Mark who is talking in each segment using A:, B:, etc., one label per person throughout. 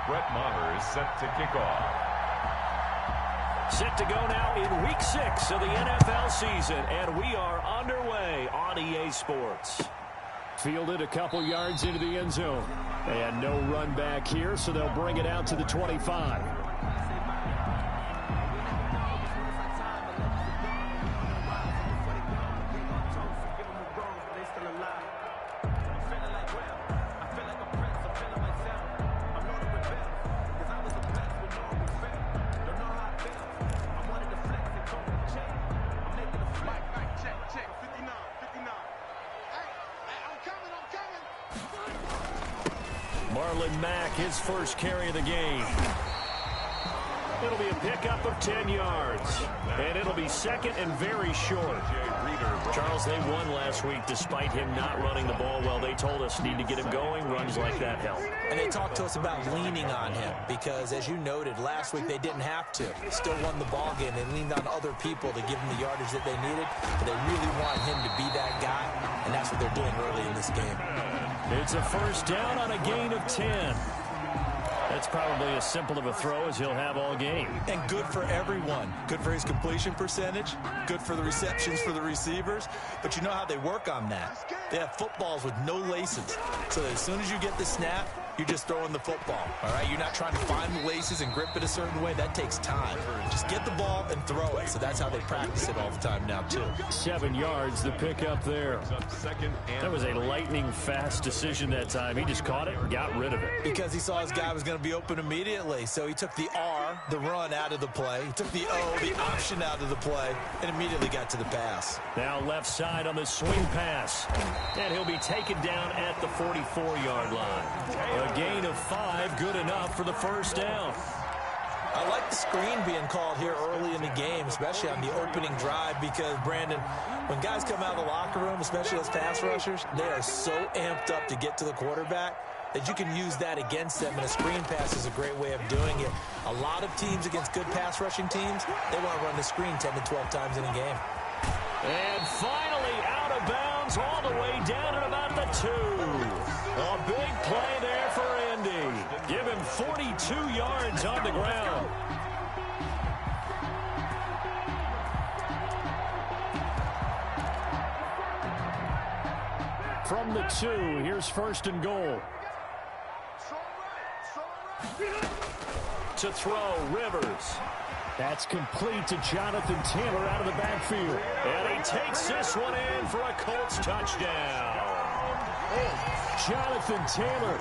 A: Brett Maher is set to kick off.
B: Set to go now in Week 6 of the NFL season, and we are underway on EA Sports. Fielded a couple yards into the end zone. And no run back here, so they'll bring it out to the 25. His first carry of the game. It'll be a pickup of 10 yards. And it'll be second and very short. Charles, they won last week despite him not running the ball well. They told us need to get him going. Runs like that help.
C: And they talked to us about leaning on him because, as you noted, last week they didn't have to. Still won the ball game. They leaned on other people to give them the yardage that they needed. But they really want him to be that guy, and that's what they're doing early in this game.
B: It's a first down on a gain of 10. That's probably as simple of a throw as he'll have all game.
C: And good for everyone. Good for his completion percentage. Good for the receptions for the receivers. But you know how they work on that. They have footballs with no laces. So that as soon as you get the snap, you're just throwing the football. All right? You're not trying to find the laces and grip it a certain way. That takes time. Just get the ball and throw it. So that's how they practice it all the time now, too.
B: 7 yards, the pickup there. That was a lightning-fast decision that time. He just caught it and got rid of it.
C: Because he saw his guy was going to be open immediately. So he took the R, the run, out of the play. He took the O, the option, out of the play, and immediately got to the pass.
B: Now left side on the swing pass. And he'll be taken down at the 44-yard line. A gain of 5, good enough for the first down.
C: I like the screen being called here early in the game, especially on the opening drive, because, Brandon, when guys come out of the locker room, especially as pass rushers, they are so amped up to get to the quarterback that you can use that against them, and a screen pass is a great way of doing it. A lot of teams against good pass rushing teams, they want to run the screen 10 to 12 times in a game.
B: And finally out of bounds all the way down at about the 2. A big play there for Indy. Give him 42 yards on the ground. From the 2, here's first and goal. To throw, Rivers. That's complete to Jonathan Taylor out of the backfield. And he takes this one in for a Colts touchdown. Jonathan Taylor,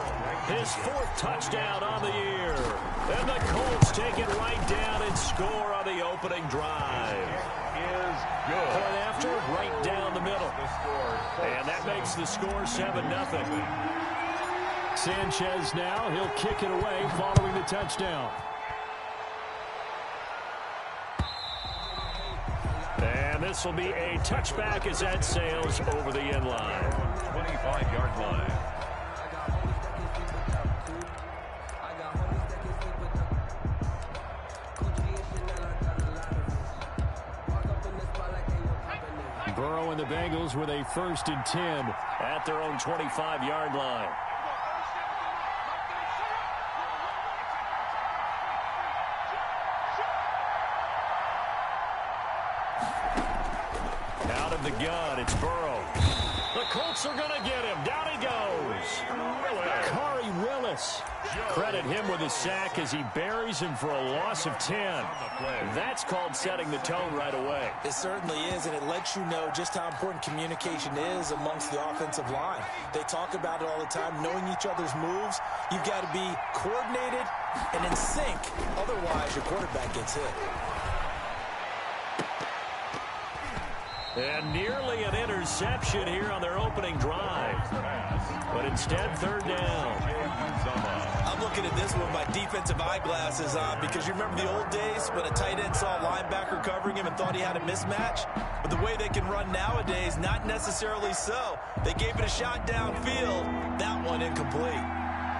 B: his 4th touchdown on the year. And the Colts take it right down and score on the opening drive. Point after, right down the middle. And that makes the score 7-0. Sanchez now, he'll kick it away following the touchdown. And this will be a touchback as that sails over the end line.
A: 25-yard line.
B: Burrow and the Bengals with a 1st and 10 at their own 25-yard line. Out of the gun, it's Burrow. The Colts are going to get him. Down he goes. Corey Willis. Credit him with a sack as he buries him for a loss of 10. That's called setting the tone right away.
C: It certainly is, and it lets you know just how important communication is amongst the offensive line. They talk about it all the time, knowing each other's moves. You've got to be coordinated and in sync. Otherwise, your quarterback gets hit.
B: And nearly an interception here on their opening drive. But instead, 3rd down.
C: I'm looking at this with my defensive eyeglasses on because you remember the old days when a tight end saw a linebacker covering him and thought he had a mismatch? But the way they can run nowadays, not necessarily so. They gave it a shot downfield. That one incomplete.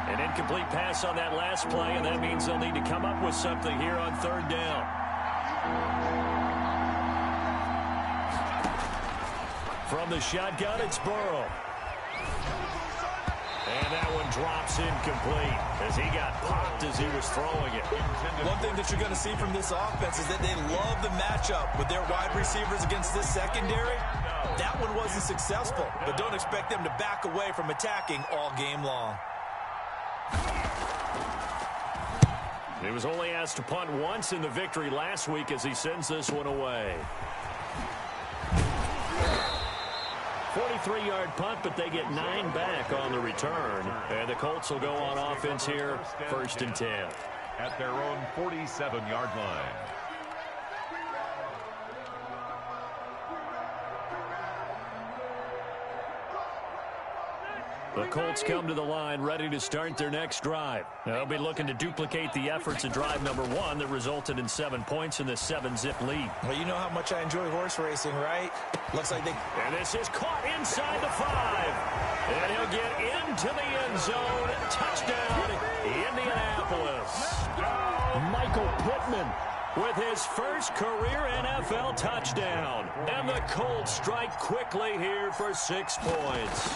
B: An incomplete pass on that last play, and that means they'll need to come up with something here on 3rd down. From the shotgun, it's Burrow. And that one drops incomplete as he got popped as he was throwing it.
C: One thing that you're going to see from this offense is that they love the matchup with their wide receivers against this secondary. That one wasn't successful, but don't expect them to back away from attacking all game long.
B: He was only asked to punt once in the victory last week as he sends this one away. 43-yard punt, but they get 9 back on the return. And the Colts will go on offense here, 1st and 10.
A: At their own 47-yard line.
B: The Colts come to the line ready to start their next drive. They'll be looking to duplicate the efforts of drive number 1 that resulted in 7 points in the 7-zip lead.
C: Well, you know how much I enjoy horse racing, right? Looks like they...
B: And this is caught inside the 5. And he'll get into the end zone. Touchdown, Indianapolis. Michael Pittman with his first career NFL touchdown. And the Colts strike quickly here for 6 points.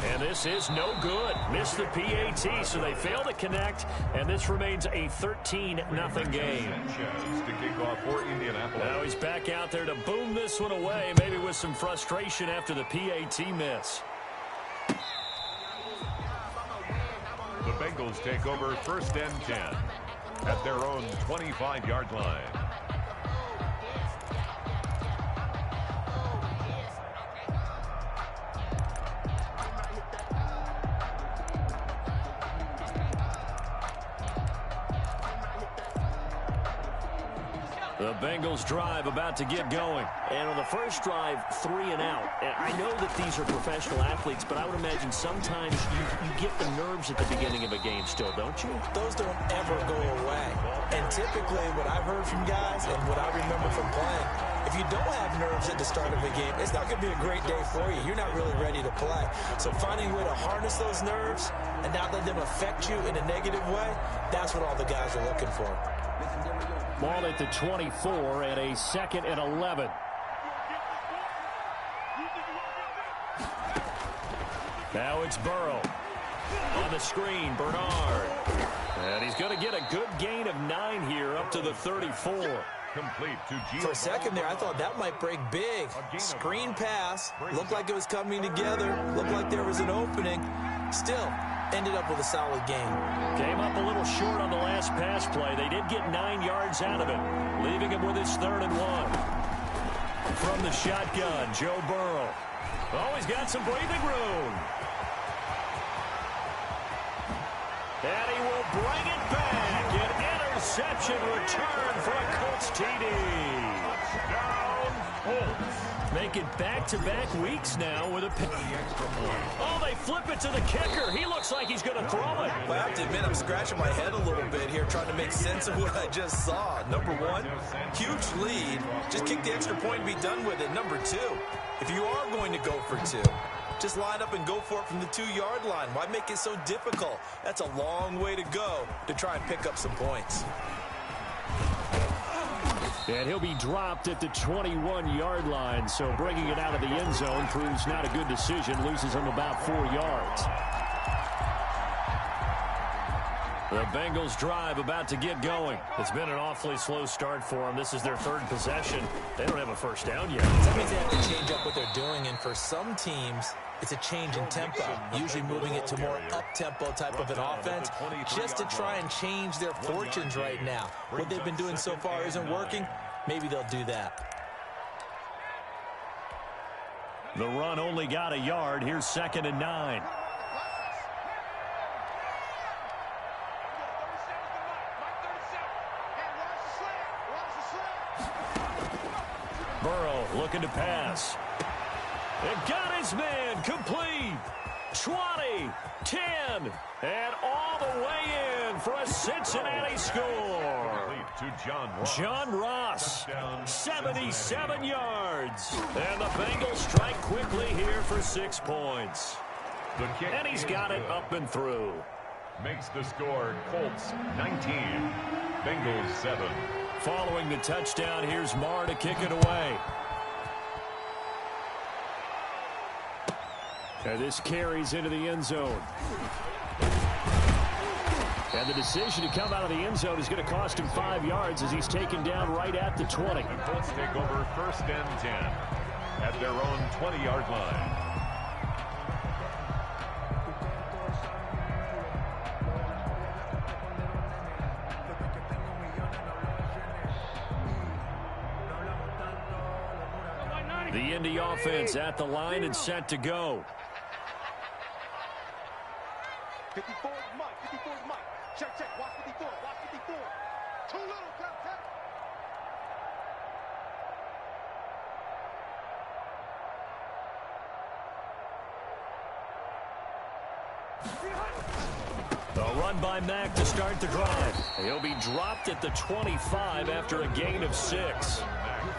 B: And this is no good. Missed the PAT, so they fail to connect, and this remains a 13-0 game.
A: To kick off for Indianapolis.
B: Now he's back out there to boom this one away, maybe with some frustration after the PAT miss.
A: The Bengals take over 1st and 10 at their own 25-yard line.
B: The Bengals drive about to get going.
D: And on the first drive, 3 and out. And I know that these are professional athletes, but I would imagine sometimes you get the nerves at the beginning of a game still, don't you?
C: Those don't ever go away. And typically what I've heard from guys and what I remember from playing, if you don't have nerves at the start of a game, it's not going to be a great day for you. You're not really ready to play. So finding a way to harness those nerves and not let them affect you in a negative way, that's what all the guys are looking for.
B: Ball at the 24 and a 2nd and 11. Now it's Burrow. On the screen, Bernard. And he's going to get a good gain of 9 here up to the 34.
A: Complete to Gio.
C: For a second there, I thought that might break big. Screen pass. Looked like it was coming together. Looked like there was an opening. Still, ended up with a solid game.
B: Came up a little short on the last pass play. They did get 9 yards out of it, leaving him with his 3rd and 1. From the shotgun, Joe Burrow. Oh, he's got some breathing room. And he will bring it back. An interception return for a Colts TD.
A: Touchdown, Colts.
B: Make it back-to-back weeks now with a pick. Oh, they flip it to the kicker. He looks like he's going to throw it.
C: Well, I have to admit, I'm scratching my head a little bit here trying to make sense of what I just saw. Number 1, huge lead. Just kick the extra point and be done with it. Number 2, if you are going to go for 2, just line up and go for it from the 2-yard line. Why make it so difficult? That's a long way to go to try and pick up some points.
B: And he'll be dropped at the 21-yard line, so bringing it out of the end zone proves not a good decision, loses him about 4 yards. The Bengals drive about to get going. It's been an awfully slow start for them. This is their 3rd possession. They don't have a first down yet.
C: That means they have to change up what they're doing, and for some teams, it's a change in tempo, usually moving it to more up-tempo type of an offense, just to try and change their fortunes right now. What they've been doing so far isn't working. Maybe they'll do that.
B: The run only got a yard. Here's 2nd and 9. Burrow looking to pass. And got his man complete. 20, 10, and all the way in for a Cincinnati score.
A: To
B: John Ross, 77 yards. And the Bengals strike quickly here for 6 points.
A: The kick
B: And he's got it up and through.
A: Makes the score Colts 19, Bengals 7.
B: Following the touchdown, here's Marr to kick it away. And this carries into the end zone. And the decision to come out of the end zone is going to cost him 5 yards as he's taken down right at the 20.
A: The Colts take over 1st and 10 at their own 20-yard line.
B: The Indy offense at the line and set to go.
E: 54 is Mike. 54 is Mike. Check, check. Watch 54. Watch 54. Too little, Captain.
B: A run by Mack to start the drive. He'll be dropped at the 25 after a gain of 6.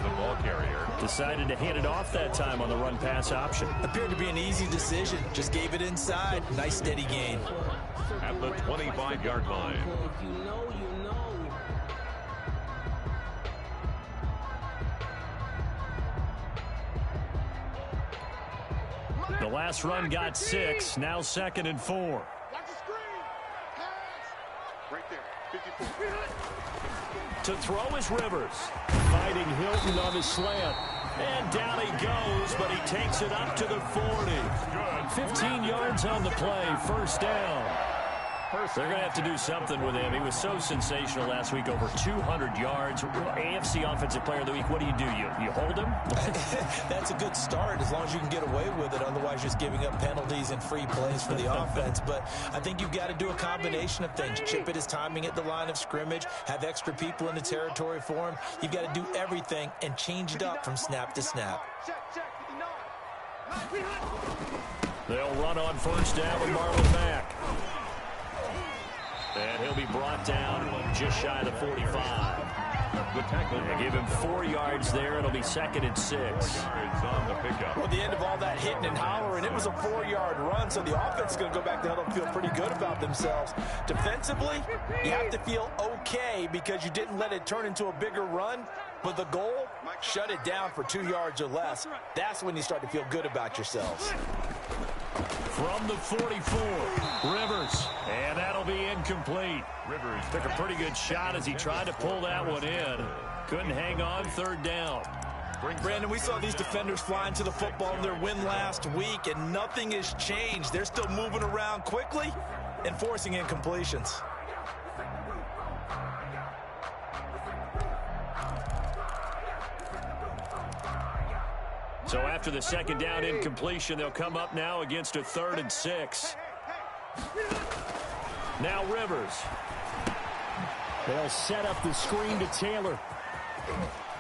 A: The ball carrier
B: Decided to hand it off that time on the run-pass option.
C: Appeared to be an easy decision. Just gave it inside. Nice steady gain.
A: at the 25-yard line.
B: The last run got 6. Now 2nd and 4.
E: Watch the screen. Pass. Right there. 54.
B: To throw is Rivers. Fighting Hilton on his slant. And down he goes, but he takes it up to the 40. 15 yards on the play. 1st down. They're going to have to do something with him. He was so sensational last week, over 200 yards. AFC Offensive Player of the Week, what do? You hold him?
C: That's a good start as long as you can get away with it. Otherwise, just giving up penalties and free plays for the offense. But I think you've got to do a combination of things. Chip it his timing at the line of scrimmage, have extra people in the territory for him. You've got to do everything and change it up from snap to snap.
E: Check, 59.
B: They'll run on 1st down with Marlon Mack. And he'll be brought down just shy of the 45.
A: The tackle.
B: They give him 4 yards there. It'll be 2nd and 6.
A: Yards on the pickup.
C: Well, at the end of all that hitting and hollering, it was a 4-yard run, so the offense is going to go back to huddle and feel pretty good about themselves. Defensively, you have to feel okay because you didn't let it turn into a bigger run, but the goal, shut it down for 2 yards or less. That's when you start to feel good about yourselves.
B: From the 44, Rivers, and that'll be incomplete.
A: Rivers
B: Took a pretty good shot as he tried to pull that one in. Couldn't hang on. 3rd down.
C: Brandon, we saw these defenders flying to the football in their win last week, and nothing has changed. They're still moving around quickly and forcing incompletions.
B: So after the 2nd down incompletion, they'll come up now against a 3rd and 6. Now Rivers. They'll set up the screen to Taylor.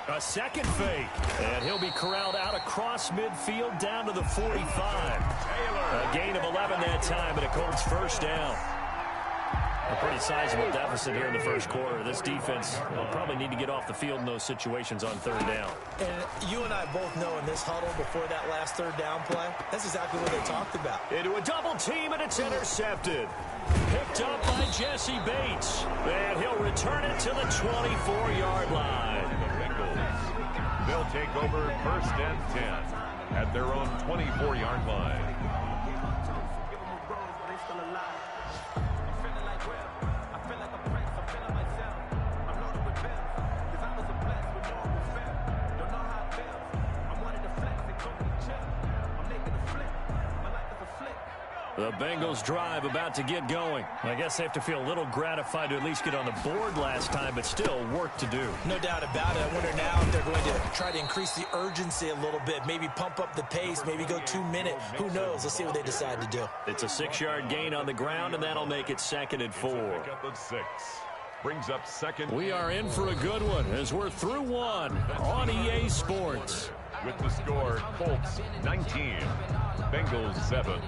B: A second fake. And he'll be corralled out across midfield down to the 45. A gain of 11 that time, and a Colts 1st down. A pretty sizable deficit here in the 1st quarter. This defense will probably need to get off the field in those situations on 3rd down.
C: And you and I both know in this huddle before that last 3rd down play, that's exactly what they talked about.
B: Into a double team, and it's intercepted. Picked up by Jesse Bates. And he'll return it to the 24-yard line.
A: the Bengals. They'll take over 1st and 10 at their own 24-yard line.
B: The Bengals drive about to get going. I guess they have to feel a little gratified to at least get on the board last time, but still work to do.
C: No doubt about it. I wonder now if they're going to try to increase the urgency a little bit, maybe pump up the pace, maybe go 2-minute. Who knows? Let's see what they decide to do.
B: It's a 6-yard gain on the ground, and that'll make it 2nd and 4.
A: Pick up of 6. Brings up 2nd.
B: We are in for a good one as we're through 1 on EA Sports.
A: With the score, Colts 19, Bengals 7.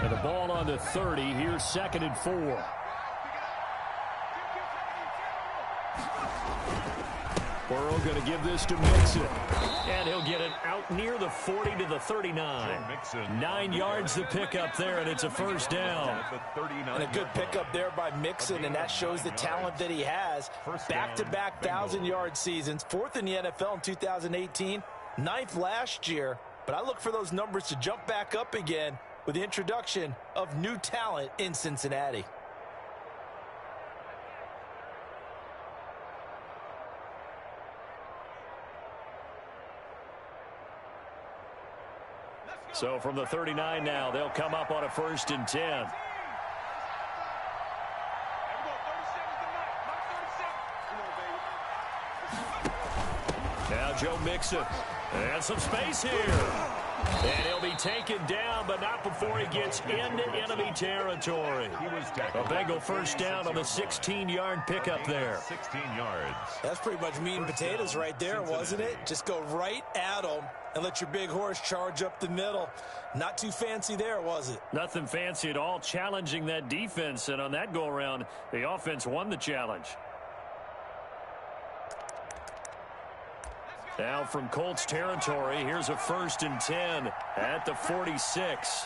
B: And the ball on the 30. Here's 2nd and 4. Burrow going to give this to Mixon. And he'll get it out near the 40 to the 39. 9 yards to pick up there, and it's a first down.
C: And a good pickup there by Mixon, and that shows the talent that he has. Back-to-back 1,000-yard seasons, 4th in the NFL in 2018, 9th last year. But I look for those numbers to jump back up again with the introduction of new talent in Cincinnati.
B: So from the 39 now, they'll come up on a 1st and 10. Now Joe Mixon. And some space here. And he'll be taken down, but not before he gets into enemy territory. A Bengal first down on the 16-yard pickup there.
A: 16 yards.
C: That's pretty much meat and potatoes right there, wasn't it? Just go right at them and let your big horse charge up the middle. Not too fancy there, was it?
B: Nothing fancy at all, challenging that defense. And on that go-around, the offense won the challenge. Now from Colts territory, here's a 1st and 10 at the 46.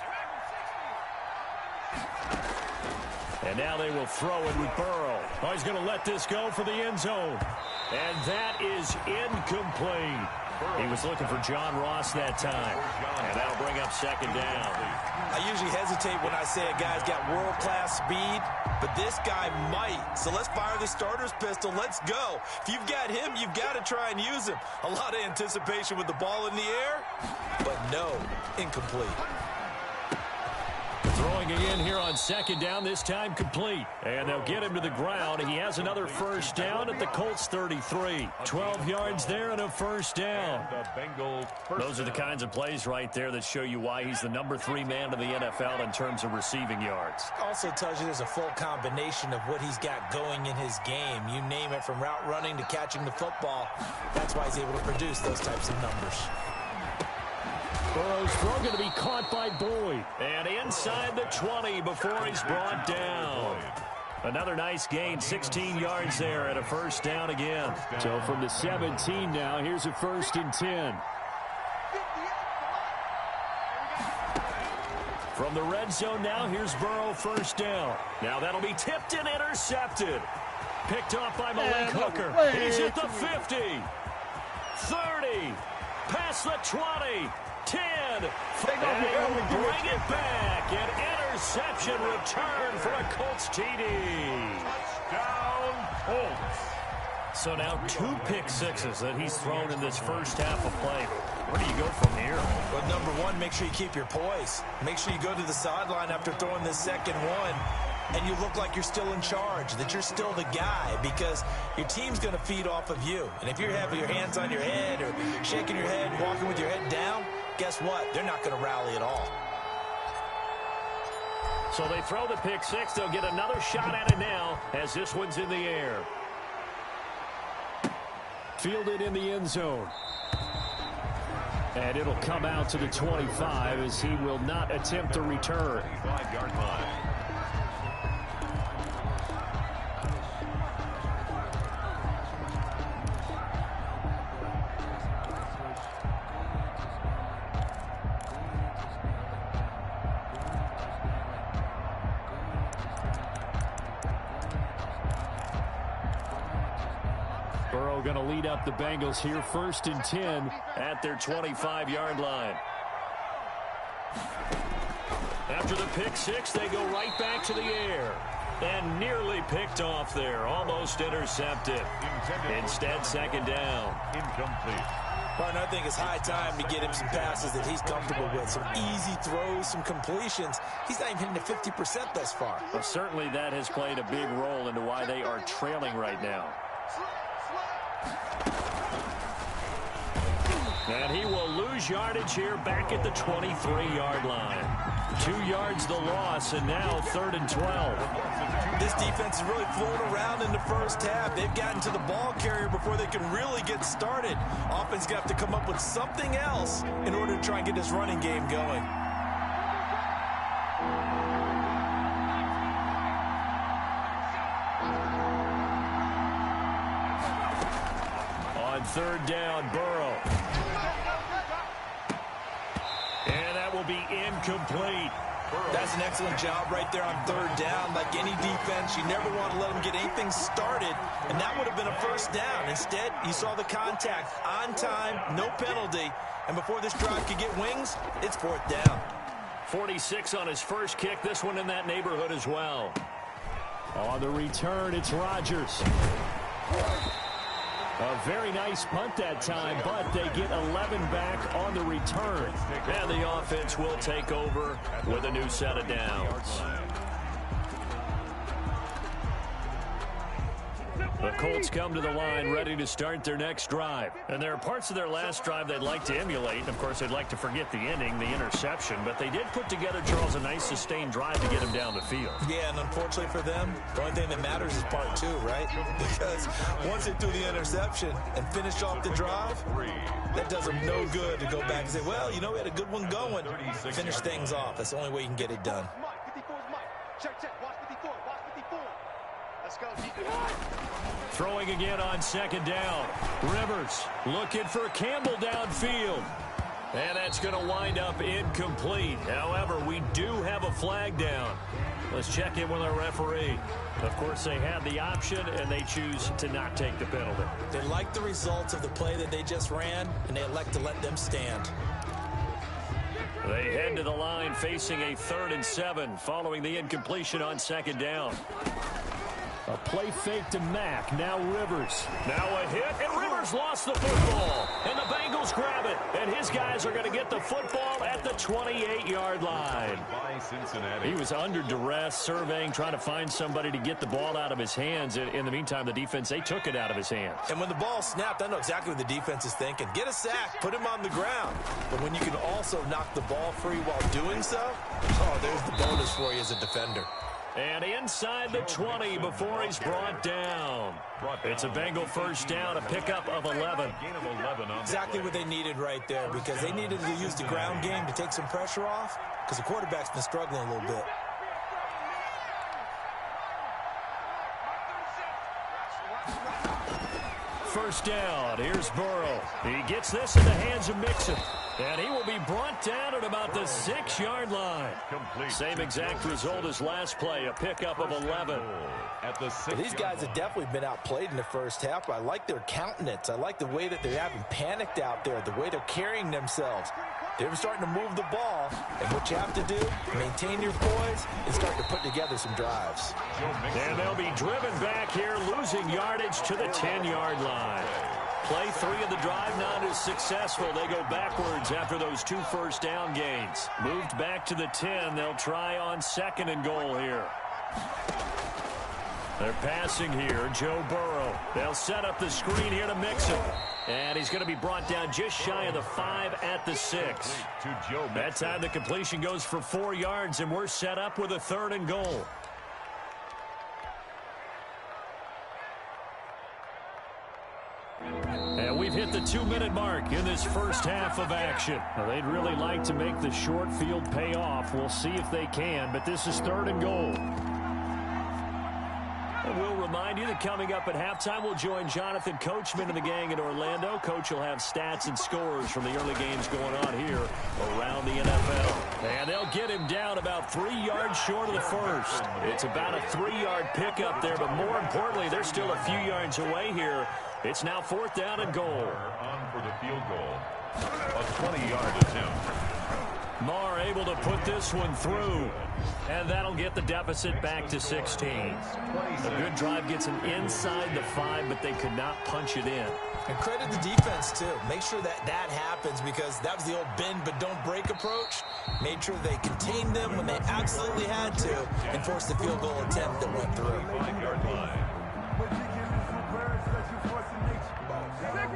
B: And now they will throw it with Burrow. Oh, he's going to let this go for the end zone. And that is incomplete. He was looking for John Ross that time. And that'll bring up 2nd down.
C: I usually hesitate when I say a guy's got world-class speed, but this guy might. So let's fire the starter's pistol. Let's go. If you've got him, you've got to try and use him. A lot of anticipation with the ball in the air, but no, incomplete.
B: Throwing again here on 2nd down, this time complete. And they'll get him to the ground. He has another first down at the Colts 33. 12 yards there and a first down. Those are the kinds of plays right there that show you why he's the number 3 man in the NFL in terms of receiving yards.
C: Also tells you there's a full combination of what he's got going in his game. You name it, from route running to catching the football. That's why he's able to produce those types of numbers.
B: Burrow's throw going to be caught by Boyd. And inside the 20 before he's brought down. Another nice gain, 16 yards there and a first down again. So from the 17 now, here's a 1st and 10. From the red zone now, here's Burrow, first down. Now that'll be tipped and intercepted. Picked off by Malik Hooker. He's at the 50. 30. Past the 20. 10, and he'll bring it back. An interception return for a Colts TD.
A: Touchdown, Colts.
B: So now 2 pick sixes that he's thrown in this first half of play. Where do you go from here?
C: Well, number one, make sure you keep your poise. Make sure you go to the sideline after throwing this second one, and you look like you're still in charge, that you're still the guy, because your team's going to feed off of you. And if you're having your hands on your head or shaking your head, walking with your head down, guess what? They're not going to rally at all.
B: So they throw the pick six. They'll get another shot at it now as this one's in the air. Fielded in the end zone. And it'll come out to the 25 as he will not attempt a return.
A: 5-yard line.
B: Burrow going to lead up the Bengals here, 1st and 10 at their 25-yard line. After the pick six, they go right back to the air. And nearly picked off there, almost intercepted. Instead, 2nd down.
A: Incomplete.
C: Partner, I think it's high time to get him some passes that he's comfortable with. Some easy throws, some completions. He's not even hitting the 50% thus far.
B: Well, certainly that has played a big role into why they are trailing right now. And he will lose yardage here back at the 23-yard line. 2 yards the loss, and now 3rd and 12.
C: This defense is really floating around in the first half. They've gotten to the ball carrier before they can really get started. Offense got to come up with something else in order to try and get this running game going.
B: On third down, Burrow. And that will be incomplete.
C: That's an excellent job right there on third down. Like any defense, you never want to let them get anything started, and that would have been a first down. Instead, you saw the contact on time, no penalty, and before this drive could get wings, it's fourth down.
B: 46 on his first kick, this one in that neighborhood as well. On the return, it's Rodgers. A very nice punt that time, but they get 11 back on the return. And the offense will take over with a new set of downs. The Colts come to the line ready to start their next drive. And there are parts of their last drive they'd like to emulate. Of course, they'd like to forget the ending, the interception. But they did put together, Charles, a nice sustained drive to get him down the field.
C: Yeah, and unfortunately for them, the only thing that matters is part two, right? Because once they threw the interception and finished off the drive, that does them no good to go back and say, well, you know, we had a good one going. Finish things off. That's the only way you can get it done.
E: Check, watch 54, watch 54. Let's go,
B: Throwing again on second down. Rivers looking for Campbell downfield. And that's going to wind up incomplete. However, we do have a flag down. Let's check in with our referee. Of course, they had the option, and they choose to not take the penalty.
C: They like the results of the play that they just ran, and they elect to let them stand.
B: They head to the line facing a 3rd and 7 following the incompletion on second down. A play fake to Mack. Now Rivers. Now a hit, and Rivers lost the football. And the Bengals grab it. And his guys are going to get the football at the 28-yard line. He was under duress, surveying, trying to find somebody to get the ball out of his hands. In the meantime, the defense, they took it out of his hands.
C: And when the ball snapped, I know exactly what the defense is thinking. Get a sack, put him on the ground. But when you can also knock the ball free while doing so, oh, there's the bonus for you as a defender.
B: And inside the 20 before he's brought down. It's a Bengal first down, a pickup of 11.
C: Exactly what they needed right there, because they needed to use the ground game to take some pressure off, because the quarterback's been struggling a little bit.
B: First down, here's Burrow. He gets this in the hands of Mixon. And he will be brought down at about the 6-yard line. Same exact result as last play, a pickup of 11.
C: These guys have definitely been outplayed in the first half, but I like their countenance. I like the way that they haven't panicked out there, the way they're carrying themselves. They're starting to move the ball, and what you have to do, maintain your poise and start to put together some drives.
B: And they'll be driven back here, losing yardage to the 10-yard line. Play 3 of the drive not as successful. They go backwards after those 2 first down gains. Moved back to the 10. They'll try on 2nd and goal here. They're passing here. Joe Burrow. They'll set up the screen here to Mixon. And he's going to be brought down just shy of the 5 at the 6. That time the completion goes for 4 yards, and we're set up with a 3rd and goal. And we've hit the 2-minute mark in this first half of action. Now, they'd really like to make the short field pay off. We'll see if they can, but this is 3rd and goal. And we'll remind you that coming up at halftime, we'll join Jonathan Coachman and the gang in Orlando. Coach will have stats and scores from the early games going on here around the NFL. And they'll get him down about 3 yards short of the first. It's about a 3-yard pickup there, but more importantly, they're still a few yards away here. It's now 4th down and goal.
A: On for the field goal. A 20-yard attempt.
B: Marr able to put this one through. And that'll get the deficit back to 16. A good drive gets them inside the 5, but they could not punch it in.
C: And credit the defense, too. Make sure that happens, because that was the old bend but don't break approach. Made sure they contained them when they absolutely had to and forced the field goal attempt that went through.
A: 5-yard line.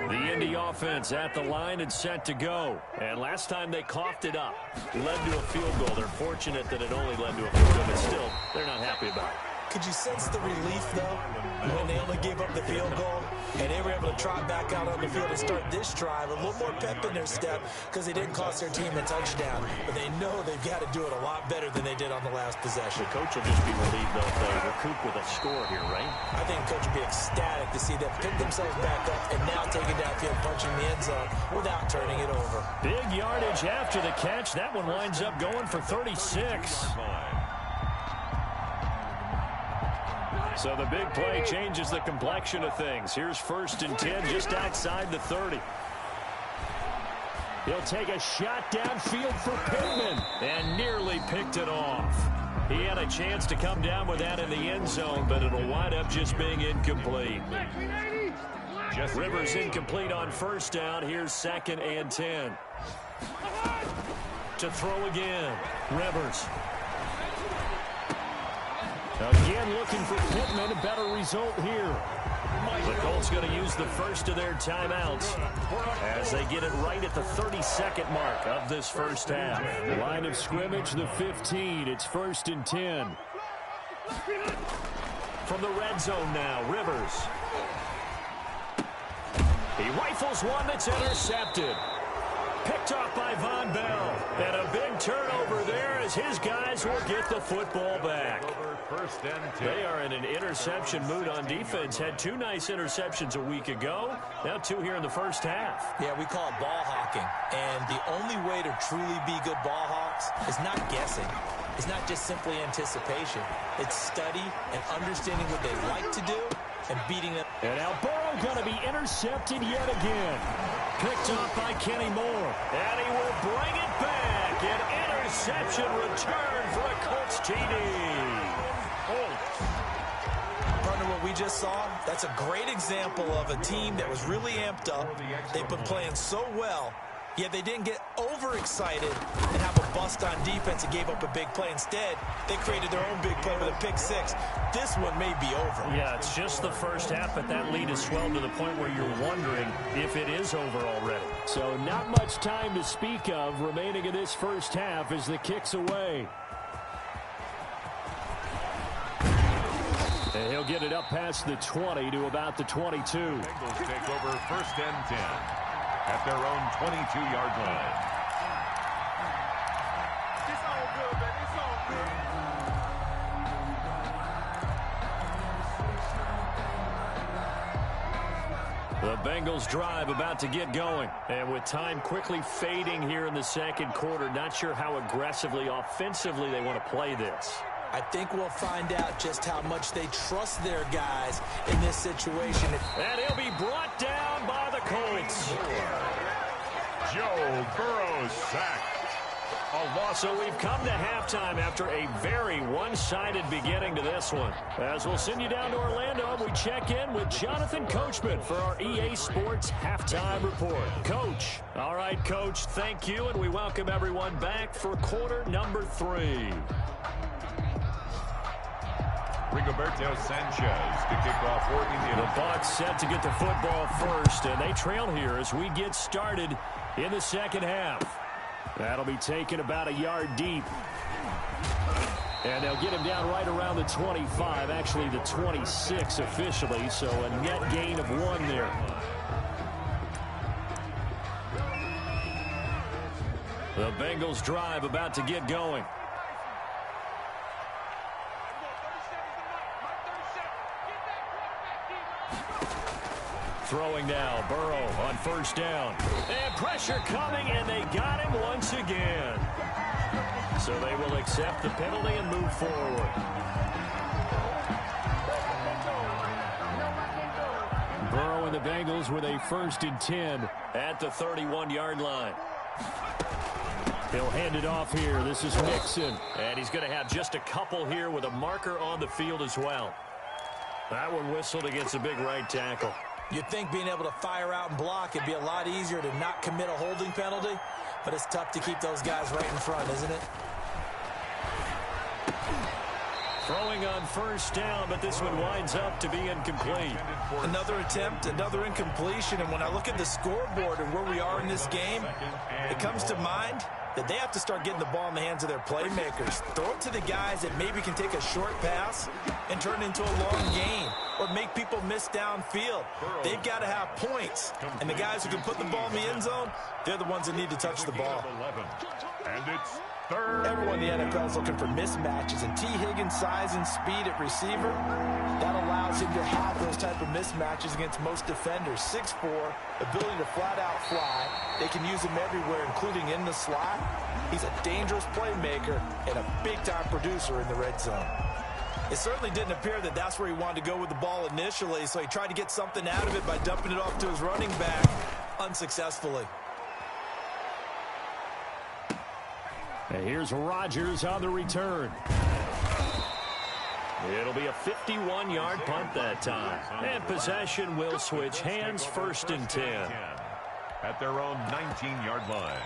B: The Indy offense at the line and set to go. And last time they coughed it up. Led to a field goal. They're fortunate that it only led to a field goal, but still, they're not happy about it.
C: Could you sense the relief, though, when they only gave up the field goal and they were able to trot back out on the field and start this drive? A little more pep in their step because they didn't cost their team a touchdown. But they know they've got to do it a lot better than they did on the last possession.
D: The coach will just be relieved, though, if they recoup with a score here, right?
C: I think coach would be ecstatic to see them pick themselves back up and now take it downfield, punching the end zone without turning it over.
B: Big yardage after the catch. That one winds up going for 36. So the big play changes the complexion of things. Here's 1st and 10 just outside the 30. He'll take a shot downfield for Pittman and nearly picked it off. He had a chance to come down with that in the end zone, but it'll wind up just being incomplete. Rivers incomplete on 1st down. Here's 2nd and 10. To throw again. Rivers. Again looking for Pittman. A better result here. The Colts going to use the first of their timeouts as they get it right at the 32nd mark of this first half. Line of scrimmage, the 15. It's 1st and 10. From the red zone now, Rivers. He rifles one that's intercepted. Picked off by Von Bell. And a big turnover there as his guys will get the football back. They are in an interception mood on defense. Had 2 nice interceptions a week ago. Now 2 here in the first half.
C: Yeah, we call it ball hawking. And the only way to truly be good ball hawks is not guessing. It's not just simply anticipation. It's study and understanding what they like to do and beating them.
B: And now Burrow going to be intercepted yet again. Picked off by Kenny Moore. And he will bring it back. An interception return for a Colts TD.
C: Partner, what we just saw, that's a great example of a team that was really amped up. They've been playing so well, yet they didn't get overexcited and have a bust on defense and gave up a big play. Instead, they created their own big play with a pick 6. This one may be over.
B: Yeah, it's just the first half, but that lead has swelled to the point where you're wondering if it is over already. So not much time to speak of remaining in this first half as the kick's away. And he'll get it up past the 20 to about the 22.
A: Bengals take over 1st and 10 at their own 22-yard line.
E: It's all good, man. It's all good.
B: The Bengals drive about to get going. And with time quickly fading here in the second quarter, not sure how aggressively, offensively they want to play this.
C: I think we'll find out just how much they trust their guys in this situation.
B: And he'll be brought down by the Colts.
A: Joe Burrow sacked.
B: A loss. So we've come to halftime after a very one-sided beginning to this one. As we'll send you down to Orlando, we check in with Jonathan Coachman for our EA Sports Halftime Report. Coach. All right, Coach, thank you, and we welcome everyone back for quarter number 3.
A: Rigoberto Sanchez to kick off for Indiana.
B: The Bucs set to get the football first, and they trail here as we get started in the second half. That'll be taken about a yard deep. And they'll get him down right around the 25, actually the 26 officially, so a net gain of 1 there. The Bengals drive about to get going. Throwing now, Burrow on 1st down. And pressure coming, and they got him once again. So they will accept the penalty and move forward. Burrow and the Bengals with a 1st and 10 at the 31-yard line. He'll hand it off here. This is Mixon. And he's going to have just a couple here with a marker on the field as well. That one whistled against a big right tackle.
C: You'd think being able to fire out and block it'd be a lot easier to not commit a holding penalty, but it's tough to keep those guys right in front, isn't it?
B: Throwing on 1st down, but this one winds up to be incomplete.
C: Another attempt, another incompletion, and when I look at the scoreboard and where we are in this game, it comes to mind that they have to start getting the ball in the hands of their playmakers. Throw it to the guys that maybe can take a short pass and turn it into a long gain, or or make people miss downfield. They've got to have points. And the guys who can put the ball in the end zone, they're the ones that need to touch the ball.
A: And it's third.
C: Everyone in the NFL is looking for mismatches, and T. Higgins' size and speed at receiver, that allows him to have those type of mismatches against most defenders. 6'4", ability to flat-out fly. They can use him everywhere, including in the slot. He's a dangerous playmaker and a big-time producer in the red zone. It certainly didn't appear that that's where he wanted to go with the ball initially, so he tried to get something out of it by dumping it off to his running back unsuccessfully.
B: And here's Rodgers on the return. It'll be a 51-yard punt that time. And possession will switch hands, 1st and 10.
A: At their own 19-yard line.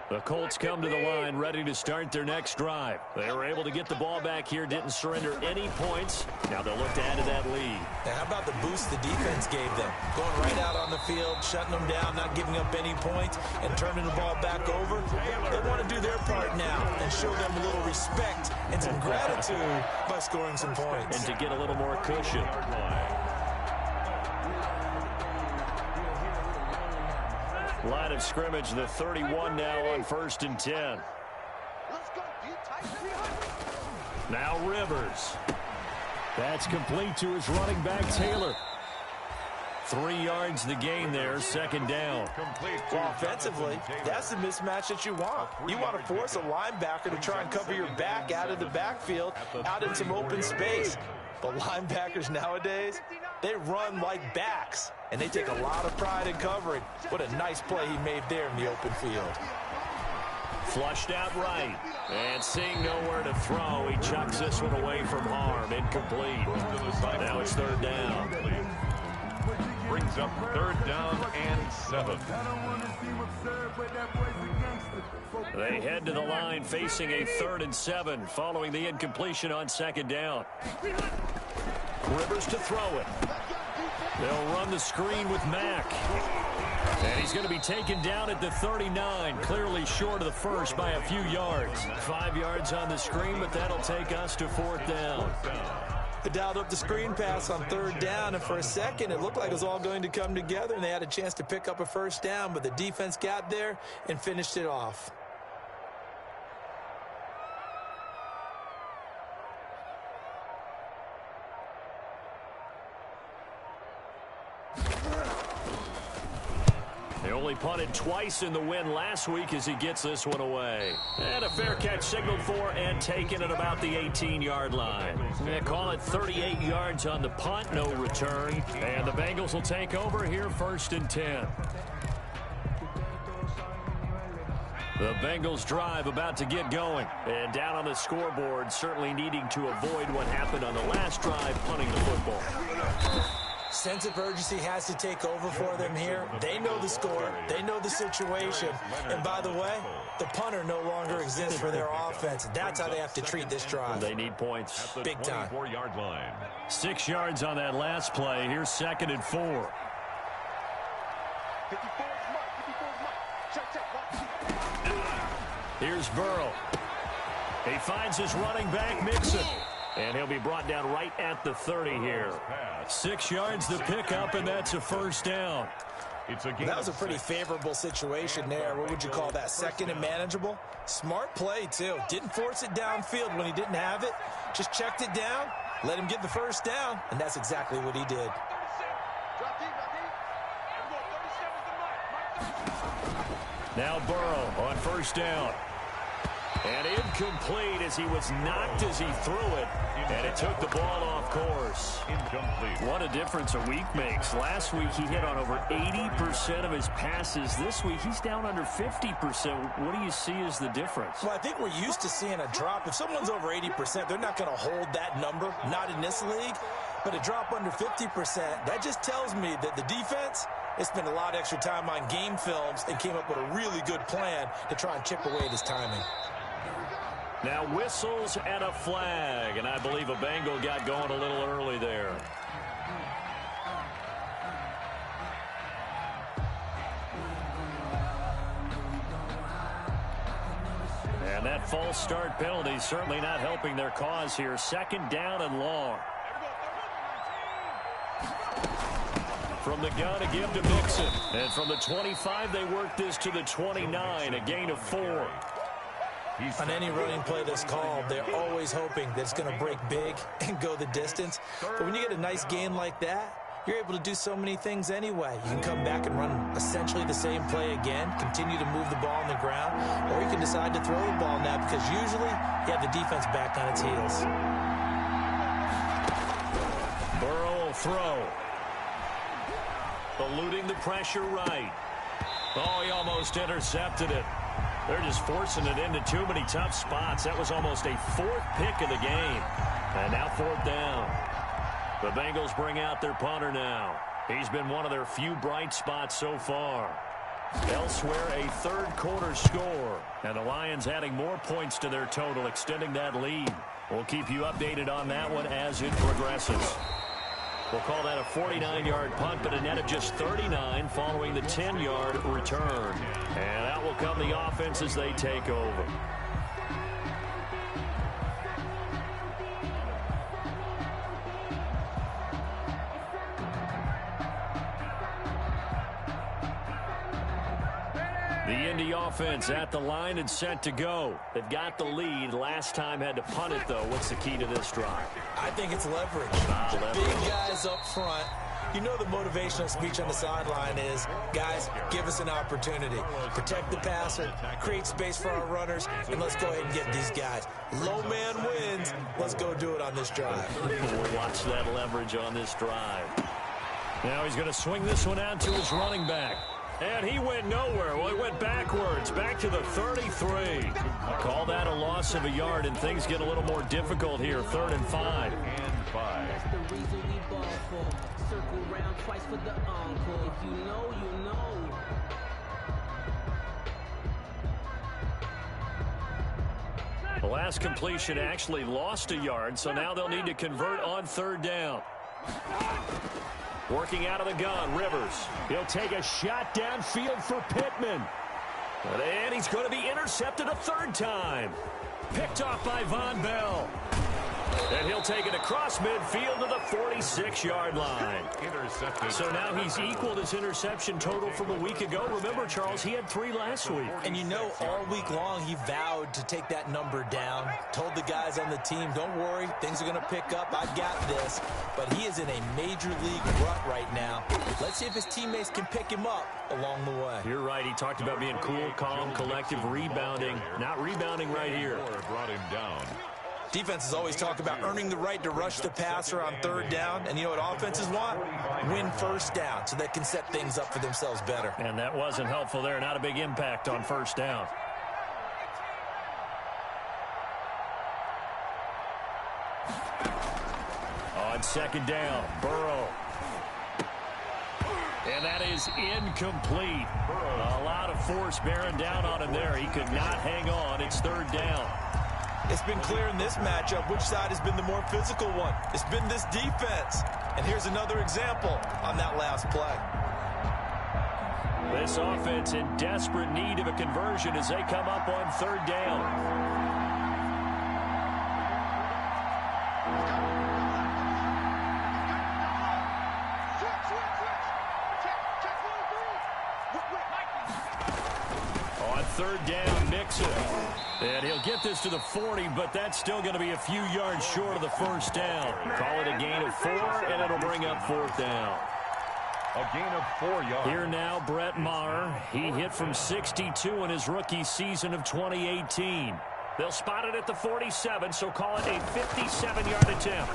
B: The Colts come to the line ready to start their next drive. They were able to get the ball back here, didn't surrender any points. Now they'll look to add to that lead.
C: Now how about the boost the defense gave them? Going right out on the field, shutting them down, not giving up any points, and turning the ball back over. They want to do their part now and show them a little respect and some gratitude by scoring some points.
B: And to get a little more cushion. Line of scrimmage, the 31 now on 1st and 10. Now Rivers. That's complete to his running back, Taylor. 3 yards the gain there, 2nd down.
C: Well, offensively, that's the mismatch that you want. You want to force a linebacker to try and cover your back out of the backfield, out in some open space. But linebackers nowadays, they run like backs, and they take a lot of pride in covering. What a nice play he made there in the open field.
B: Flushed out right, and seeing nowhere to throw, he chucks this one away from harm. Incomplete. Now it's 3rd down.
A: Brings up 3rd down and 7.
B: They head to the line facing a 3rd and 7 following the incompletion on 2nd down. Rivers to throw it. They'll run the screen with Mack. And he's going to be taken down at the 39, clearly short of the first by a few yards. 5 yards on the screen, but that'll take us to 4th down.
C: They dialed up the screen pass on 3rd down, and for a second it looked like it was all going to come together, and they had a chance to pick up a 1st down, but the defense got there and finished it off.
B: They only punted twice in the win last week as he gets this one away. And a fair catch signaled for and taken at about the 18-yard line. They call it 38 yards on the punt, no return. And the Bengals will take over here 1st and 10. The Bengals drive about to get going. And down on the scoreboard, certainly needing to avoid what happened on the last drive, punting the football.
C: Sense of urgency has to take over for them here. They know the score. They know the situation. And by the way, the punter no longer exists for their offense. That's how they have to treat this drive.
B: They need points.
C: Big time.
A: 24-yard line.
B: 6 yards on that last play. Here's 2nd and 4. Here's Burrow. He finds his running back, Mixon. And he'll be brought down right at the 30 here. 6 yards the pickup, and that's a 1st down.
C: That was a pretty favorable situation there. What would you call that? 2nd and manageable? Smart play, too. Didn't force it downfield when he didn't have it. Just checked it down, let him get the 1st down, and that's exactly what he did.
B: Now Burrow on 1st down. And incomplete as he was knocked as he threw it. And it took the ball off course.
A: Incomplete.
B: What a difference a week makes. Last week he hit on over 80% of his passes. This week he's down under 50%. What do you see as the difference?
C: Well, I think we're used to seeing a drop. If someone's over 80%, they're not going to hold that number. Not in this league. But a drop under 50%, that just tells me that the defense has spent a lot of extra time on game films and came up with a really good plan to try and chip away at his timing.
B: Now whistles and a flag, and I believe a Bengal got going a little early there. And that false start penalty certainly not helping their cause here. Second down and long. From the gun, a give to Mixon. And from the 25, they work this to the 29, a gain of 4.
C: On any running play that's called, they're always hoping that it's going to break big and go the distance. But when you get a nice gain like that, you're able to do so many things anyway. You can come back and run essentially the same play again, continue to move the ball on the ground, or you can decide to throw the ball now because usually you have the defense back on its heels.
B: Burrow will throw. Eluding the pressure right. Oh, he almost intercepted it. They're just forcing it into too many tough spots. That was almost a 4th pick of the game. And now 4th down. The Bengals bring out their punter now. He's been one of their few bright spots so far. Elsewhere, a third-quarter score. And the Lions adding more points to their total, extending that lead. We'll keep you updated on that one as it progresses. We'll call that a 49-yard punt, but a net of just 39 following the 10-yard return. And out will come the offense as they take over. The Indy offense at the line and set to go. They've got the lead. Last time had to punt it, though. What's the key to this drive?
C: I think it's leverage. The big guys up front. You know the motivational speech on the sideline is, guys, give us an opportunity. Protect the passer, create space for our runners, and let's go ahead and get these guys. Low man wins. Let's go do it on this drive.
B: We'll watch that leverage on this drive. Now he's going to swing this one out to his running back. And he went nowhere. Well, he went backwards, back to the 33. Call that a loss of a yard, and things get a little more difficult here. 3rd and 5.
F: That's the reason we ball for. Circle round twice for the encore. If you know, you know.
B: The last completion actually lost a yard, so now they'll need to convert on 3rd down. Working out of the gun, Rivers. He'll take a shot downfield for Pittman. And he's going to be intercepted a 3rd time. Picked off by Von Bell. And he'll take it across midfield to the 46-yard line. Intercepted. So now he's equaled his interception total from a week ago. Remember, Charles, he had 3 last week.
C: And you know, all week long, he vowed to take that number down. Told the guys on the team, don't worry, things are going to pick up. I've got this. But he is in a major league rut right now. Let's see if his teammates can pick him up along the way.
B: You're right. He talked about being cool, calm, collective, rebounding. Not rebounding right here.
A: Brought him down.
C: Defenses always talk about earning the right to rush the passer on 3rd down. And you know what offenses want? Win 1st down so they can set things up for themselves better.
B: And that wasn't helpful there. Not a big impact on 1st down. On 2nd down, Burrow. And that is incomplete. A lot of force bearing down on him there. He could not hang on. It's 3rd down.
C: It's been clear in this matchup which side has been the more physical one. It's been this defense. And here's another example on that last play.
B: This offense in desperate need of a conversion as they come up on 3rd down. On 3rd down, Mixon. And he'll get this to the 40, but that's still going to be a few yards short of the 1st down. Call it a gain of 4, and it'll bring up 4th down.
A: A gain of 4 yards.
B: Here now, Brett Maher. He hit from 62 in his rookie season of 2018. They'll spot it at the 47, so call it a 57-yard attempt.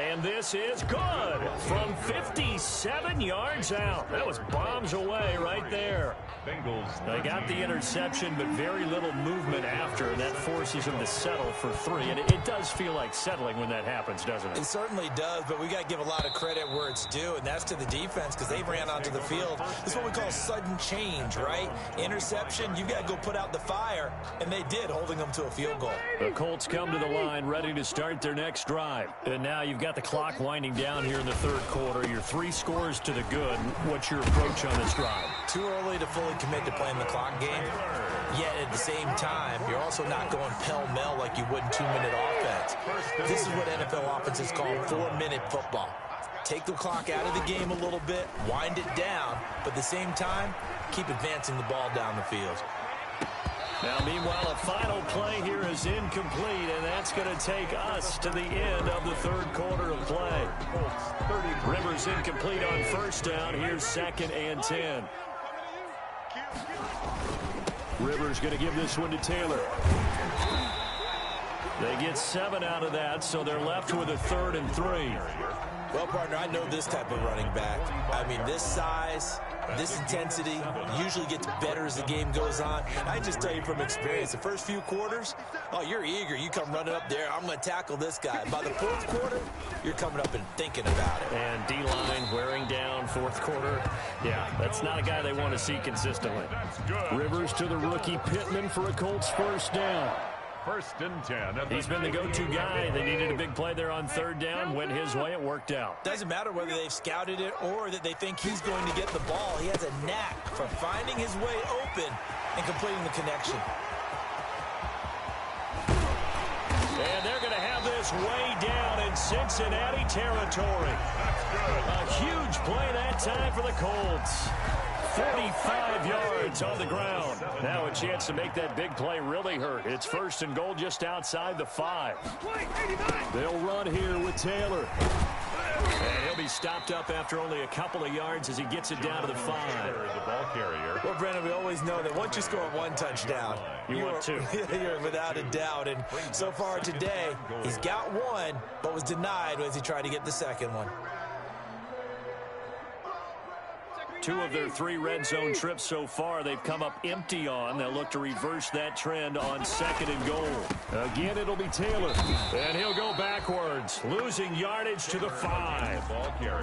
B: And this is good from 57 yards out. That was bombs away right there.
A: Bengals.
B: They got the interception, but very little movement after, and that forces them to settle for 3. And it does feel like settling when that happens, doesn't it?
C: It certainly does, but we got to give a lot of credit where it's due, and that's to the defense because they ran onto the field. This is what we call sudden change, right? Interception, you got to go put out the fire, and they did, holding them to a field goal.
B: The Colts come to the line ready to start their next drive. And now you've got the clock winding down here in the third quarter. You're 3 scores to the good. What's your approach on this drive?
C: Too early to fully commit to playing the clock game. Yet at the same time, you're also not going pell-mell like you would in 2-minute offense. This is what NFL offenses call 4-minute football. Take the clock out of the game a little bit, wind it down, but at the same time, keep advancing the ball down the field.
B: Now, meanwhile, a final play here is incomplete, and that's going to take us to the end of the third quarter of play. Rivers incomplete on first down. Here's 2nd and 10. Rivers going to give this one to Taylor. They get 7 out of that, so they're left with a 3rd and 3.
C: Well, partner, I know this type of running back. I mean, this size, this intensity usually gets better as the game goes on. I just tell you from experience, the first few quarters, oh, you're eager. You come running up there, I'm going to tackle this guy. By the 4th quarter, you're coming up and thinking about it.
B: And D-line wearing down 4th quarter. Yeah, that's not a guy they want to see consistently. Rivers to the rookie Pittman for a Colts first down.
A: 1st and 10.
B: He's been the go-to guy. They needed a big play there on 3rd down. Went his way. It worked out.
C: Doesn't matter whether they've scouted it or that they think he's going to get the ball. He has a knack for finding his way open and completing the connection.
B: And they're going to have this way down in Cincinnati territory. A huge play that time for the Colts. 45 yards on the ground. Now a chance to make that big play really hurt. It's 1st and goal just outside the 5. They'll run here with Taylor. And he'll be stopped up after only a couple of yards as he gets it down to the 5.
A: The ball carrier.
C: Well, Brandon, we always know that once you score 1 touchdown,
B: you want 2.
C: You're without a doubt. And so far today, he's got 1, but was denied as he tried to get the 2nd one.
B: 2 of their 3 red zone trips so far they've come up empty on. They'll look to reverse that trend on 2nd and goal. Again, it'll be Taylor. And he'll go backwards, losing yardage to the 5.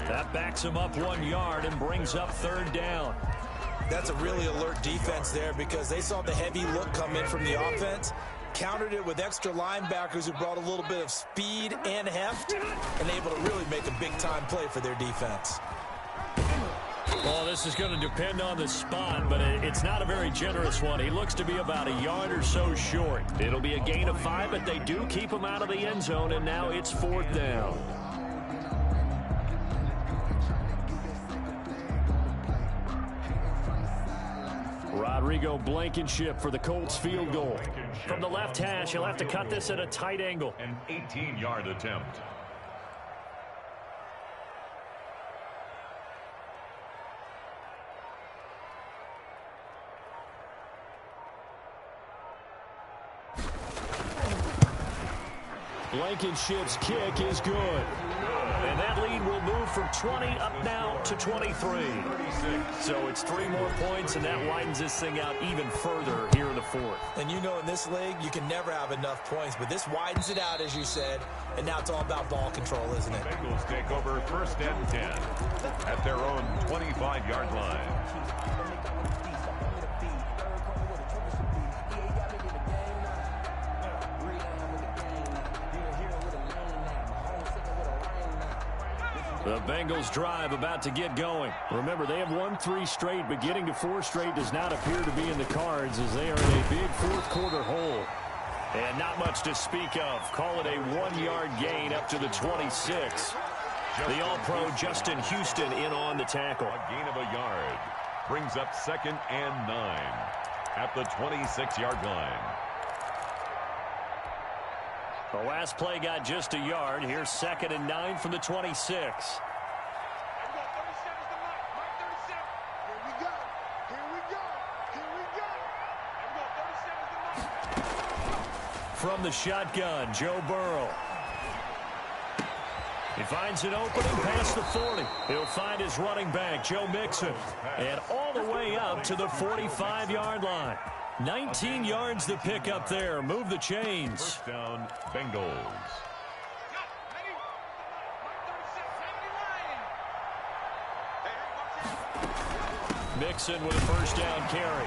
B: That backs him up 1 yard and brings up 3rd down.
C: That's a really alert defense there because they saw the heavy look come in from the offense, countered it with extra linebackers who brought a little bit of speed and heft, and able to really make a big-time play for their defense.
B: Well, this is going to depend on the spot, but it's not a very generous one. He looks to be about a yard or so short. It'll be a gain of 5, but they do keep him out of the end zone, and now it's 4th down. Rodrigo Blankenship for the Colts field goal. From the left hash, he'll have to cut this at a tight angle.
A: An 18-yard attempt.
B: Blankenship's kick is good. And that lead will move from 20 up now to 23. So it's 3 more points, and that widens this thing out even further here in the 4th.
C: And you know in this league, you can never have enough points, but this widens it out, as you said, and now it's all about ball control, isn't it?
A: Bengals take over 1st and 10 at their own 25-yard line.
B: The Bengals drive about to get going. Remember, they have won 3 straight, but getting to 4 straight does not appear to be in the cards as they are in a big 4th quarter hole. And not much to speak of. Call it a 1-yard gain up to the 26. The All-Pro Justin Houston in on the tackle.
A: A gain of a yard brings up 2nd and 9 at the 26-yard line.
B: The last play got just a yard. Here's 2nd and 9 from the 26. From the shotgun, Joe Burrow. He finds an opening past the 40. He'll find his running back, Joe Mixon, and all the way up to the 45-yard line. 19 yards to pick up there. Move the chains.
A: First down, Bengals.
B: Mixon with a first down carry.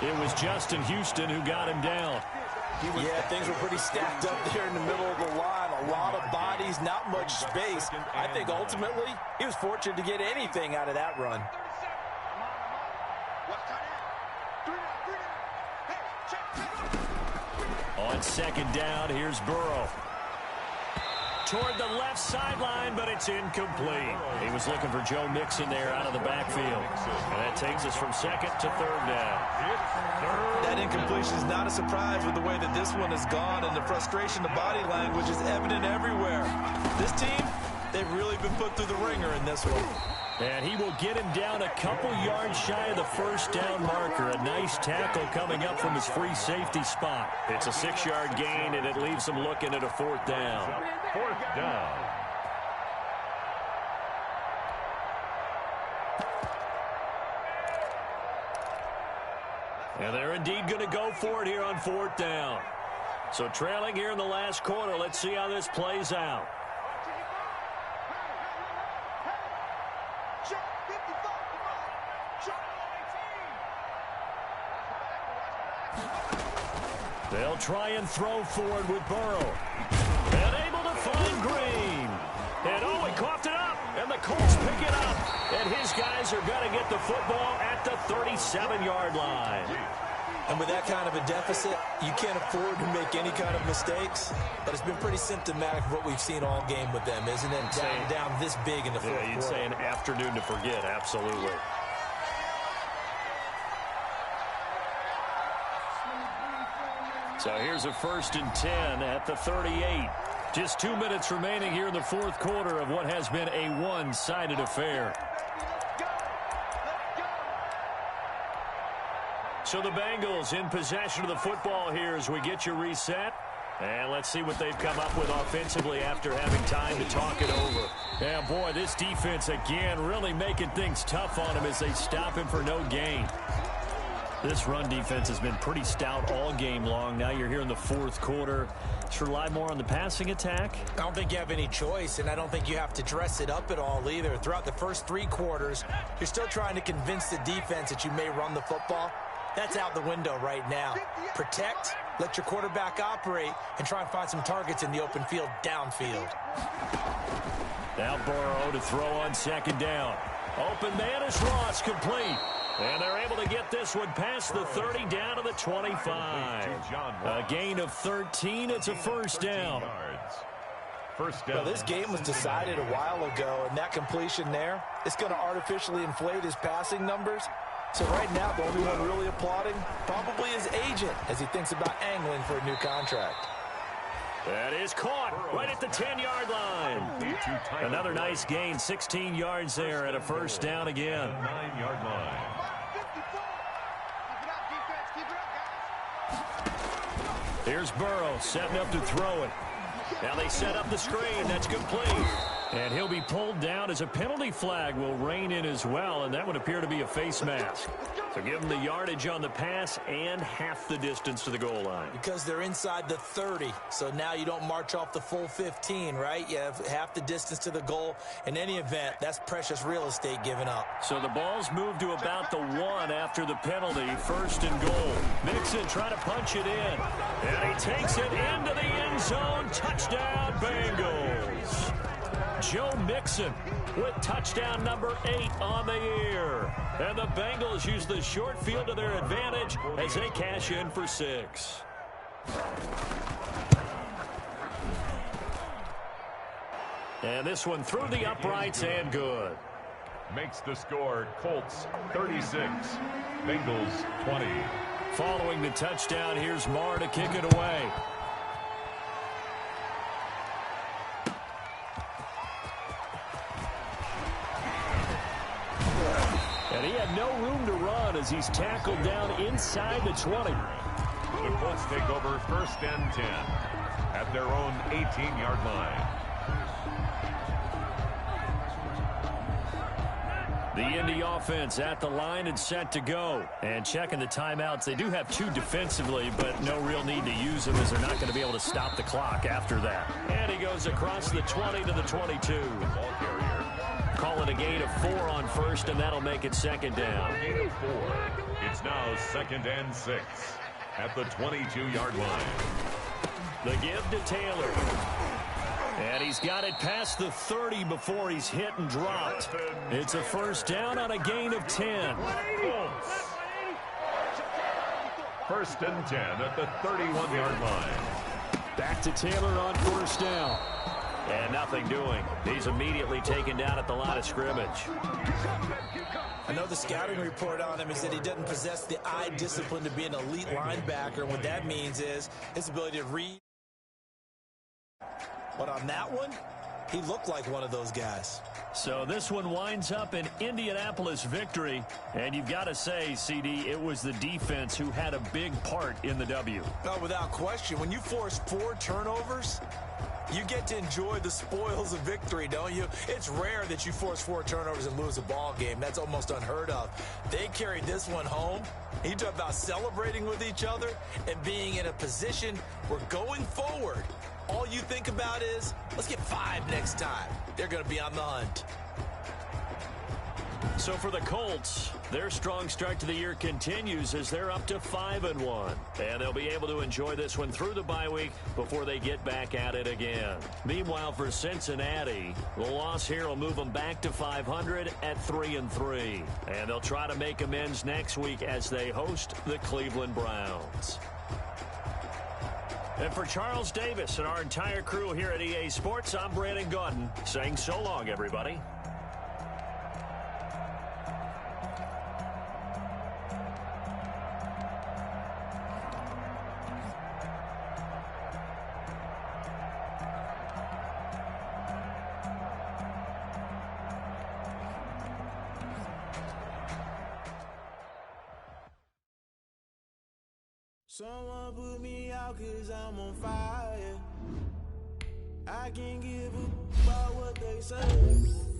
B: It was Justin Houston who got him down.
C: Yeah, things were pretty stacked up there in the middle of the line. A lot of bodies, not much space. I think ultimately he was fortunate to get anything out of that run.
B: On second down, here's Burrow. Toward the left sideline, but it's incomplete. He was looking for Joe Mixon there out of the backfield. And that takes us from second to third down.
C: That incompletion is not a surprise with the way that this one has gone, and the frustration, the body language is evident everywhere. This team, they've really been put through the ringer in this one.
B: And he will get him down a couple yards shy of the first down marker. A nice tackle coming up from his free safety spot. It's a 6-yard gain, and it leaves him looking at a fourth down.
A: Fourth down.
B: And they're indeed going to go for it here on fourth down. So trailing here in the last quarter. Let's see how this plays out. They'll try and throw forward with Burrow. And able to find Green. And oh, he coughed it up. And the Colts pick it up. And his guys are going to get the football at the 37-yard line.
C: And with that kind of a deficit, you can't afford to make any kind of mistakes. But it's been pretty symptomatic of what we've seen all game with them, isn't it? Down this big in the fourth quarter.
B: You'd say an afternoon to forget, absolutely. So here's a 1st and 10 at the 38. Just 2 minutes remaining here in the fourth quarter of what has been a one-sided affair. So the Bengals in possession of the football here as we get you reset. And let's see what they've come up with offensively after having time to talk it over. And boy, this defense again really making things tough on him as they stop him for no gain. This run defense has been pretty stout all game long. Now you're here in the fourth quarter. Should rely more on the passing attack?
C: I don't think you have any choice, and I don't think you have to dress it up at all either. Throughout the first 3 quarters, you're still trying to convince the defense that you may run the football. That's out the window right now. Protect, let your quarterback operate, and try and find some targets in the open field downfield.
B: Now Burrow to throw on second down. Open man is Ross, complete. And they're able to get this one past the 30 down to the 25. A gain of 13. It's a first down.
A: First down.
C: Well, this game was decided a while ago, and that completion there, it's going to artificially inflate his passing numbers. So right now, the only one really applauding probably his agent as he thinks about angling for a new contract.
B: That is caught right at the 10-yard line. Another nice gain, 16 yards there and a first down again.
A: 9-yard line.
B: Here's Burrow setting up to throw it. Now they set up the screen. That's complete. And he'll be pulled down as a penalty flag will rein in as well, and that would appear to be a face mask. So give them the yardage on the pass and half the distance to the goal line.
C: Because they're inside the 30, so now you don't march off the full 15, right? You have half the distance to the goal. In any event, that's precious real estate given up.
B: So the ball's moved to about the 1 after the penalty, first and goal. Mixon trying to punch it in, and he takes it into the end zone. Touchdown, Bengals. Joe Mixon with touchdown number 8 on the year. And the Bengals use the short field to their advantage as they cash in for 6. And this one through the uprights and good.
A: Makes the score Colts 36, Bengals 20.
B: Following the touchdown, here's Marr to kick it away. And he had no room to run as he's tackled down inside the 20.
A: The Colts take over 1st and 10 at their own 18-yard line.
B: The Indy offense at the line and set to go. And checking the timeouts. They do have 2 defensively, but no real need to use them as they're not going to be able to stop the clock after that. And he goes across the 20 to the 22.
A: Ball carrier.
B: Call it a gain of 4 on 1st, and that'll make it 2nd down.
A: Gain of 4. It's now 2nd and 6 at the 22-yard line.
B: The give to Taylor. And he's got it past the 30 before he's hit and dropped. It's a 1st down on a gain of 10.
A: 1st and 10 at the 31-yard line.
B: Back to Taylor on 1st down. And nothing doing. He's immediately taken down at the line of scrimmage.
C: I know the scouting report on him is that he doesn't possess the eye discipline to be an elite linebacker. What that means is his ability to read. But on that one, he looked like one of those guys.
B: So this one winds up an Indianapolis victory. And you've got to say, CD, it was the defense who had a big part in the W.
C: No, without question. When you force 4 turnovers, you get to enjoy the spoils of victory, don't you? It's rare that you force 4 turnovers and lose a ball game. That's almost unheard of. They carried this one home. You talk about celebrating with each other and being in a position where going forward, all you think about is, let's get 5 next time. They're going to be on the hunt.
B: So for the Colts, their strong start to the year continues as they're up to 5-1. And they'll be able to enjoy this one through the bye week before they get back at it again. Meanwhile, for Cincinnati, the loss here will move them back to 500 at 3-3. And they'll try to make amends next week as they host the Cleveland Browns. And for Charles Davis and our entire crew here at EA Sports, I'm Brandon Gaudin saying so long, everybody.
G: Someone put me out 'cause I'm on fire. I can't give a about what they say.